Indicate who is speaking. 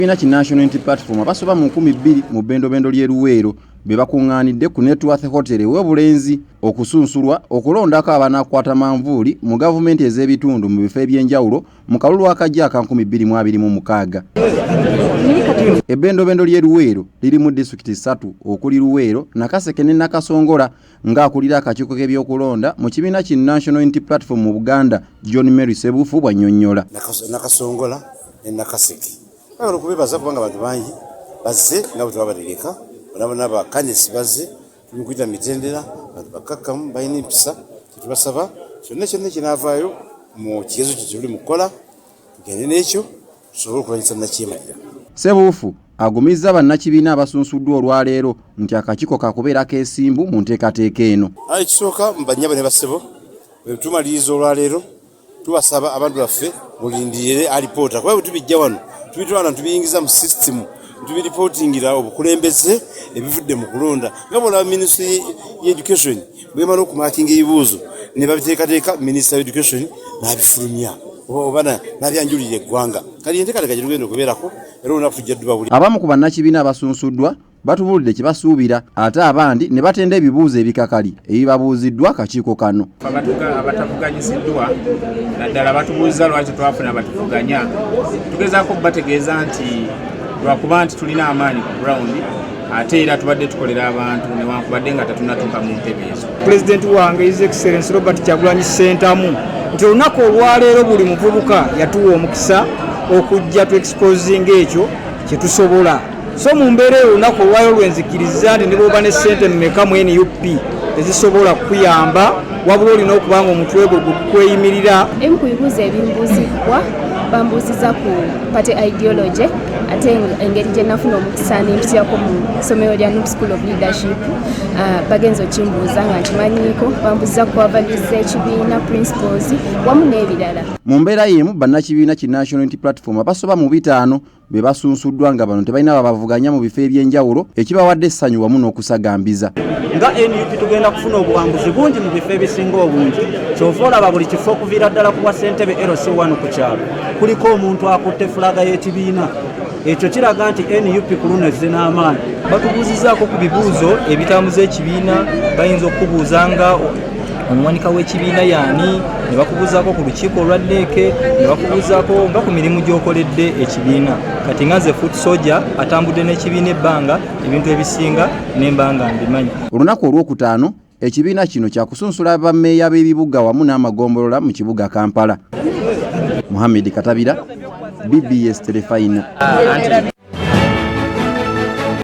Speaker 1: Ekibiina ki National Unity Platform abasoba mu 200 mu bendobendo ly'e Luweero be bakungaanidde ku Networth Hotel ew'Obulenzi okusunsulwa okulondako abanaakwata manvuuli mu gavumenti ez'ebitundu mu bifo eby'enjawulo mu kalulu akajja aka 2026. Ebbendobendo ly'e Luweero liri mu disitulikiti 3 okuli Luweero, Nakaseke ne Nakasongola ng'akulira akakiiko k'ebyokulonda mu kibiina ki National Unity Platform mu Buganda John Mary Sebufu bw'annyonnyola.
Speaker 2: Nakasongola ne Nakaseke bano kubebaza kubanga abantu bangi bazze nga bwe twabategeka bona bakanyesi bazze tumukwita mitendera abantu bakakkamu balina empisa tetubasaba kyonna kinaavaayo mu kigezo kyo tuli mukola tugende n'ekyo tusobole okulwanyisa nakyemalira.
Speaker 1: Sebufu agumizza bannakibiina abasunsuddwa olwaleero nti akakiiko kakubeerako esimbu mu nteekateeka eno.
Speaker 2: Ekisooka mbanyabo ne basebo bwe tumaliriza olwaleero tubasaba abantu baffe mulindirire alipoota kuba bwe tubijja wano tubitwala tubiyingiza mu system tubiripotingira obukulembeze ebivudde mu kulonda nga bw'olaba Ministry y'Education bw'emala okumakinga ebibuuzo ne babiteekateeka Minister of Education n'abifulumya oba n'abyanjulira eggwanga kali enteekateeka gye tugenda okubeerako era olunaku tujja tubawulira.
Speaker 1: Abamu ku bannakibiina abasunsuddwa batubulidde kye basuubira ate abandi ne batenda ebibuuzo ebikakali ebibabuuziddwa akakiiko kano.
Speaker 3: Abatavuganyiziddwa naddala batubuuza lwaki twafuna batuvuganya tugezaako bategeeza nti lwakuba nti tulina amaanyi ku ground ate era tubadde tukolera abantu newankubadde nga tatunatuuka mu ntebe ezo.
Speaker 4: Pulezidenti wange His Excellency Robert Kyagulanyi Ssentamu nti olunaku olwaleero buli muvubuka yatuwa omukisa okujja tu exposinga ekyo kye tusobola. So mu mbeera olunaku olwaleero lwenzikiriza nti ne bw'oba ne ssente mmeka mu NUP ezisobola kuyamba wabula olina okubanga omutwe gwe gukweyimirira.
Speaker 5: Emu ku bibuuzo ebimbuuzibwa bambuuziza ku party ideology ate engeri gye nafuna omukisa n'empitako mu ssomero lya Noob School of Leadership bagenza okimbuuza nga nkimanyiiko bambuuziza ku values z'ekibiina principles wamu n'ebirala.
Speaker 1: Mu mbeera y'emu bannakibiina ki National Unity Platform abasoba mu 5 be basunsuddwa nga bano tebalina babavuganya mu bifo eby'enjawulo ekibawadde essanyu wamu n'okusagambiza.
Speaker 6: Nga NUP tugenda kufuna obuwanguzi bungi mu bifo ebisinga obungi kyova olaba buli kifo okuviira ddala ku bwa ssentebe LC1 ku kyalo kuliko omuntu akutte fulaga y'ekibiina. Ekyo kiraga nti NUP ku luno ezze n'amaanyi. Batubuuzizaako ku bibuuzo ebitambuza ekibiina bayinza okubuuza nga omuwanika w'ekibiina yaani ne bakubuuzaako ku lukiiko olwa NEC ne bakubuuzaako nga ku mirimu gy'okoledde ekibiina. Kati nga nze foot soldier atambudde n'ekibiina ebbanga ebintu ebisinga nemba nga mbimanyi.
Speaker 1: Olunaku olwokutaano ekibiina kino kyakusunsula bammeeya b'ebibuga wamu n'amagombolola mu kibuga Kampala. Mohamed Katabira, BBS Telefine.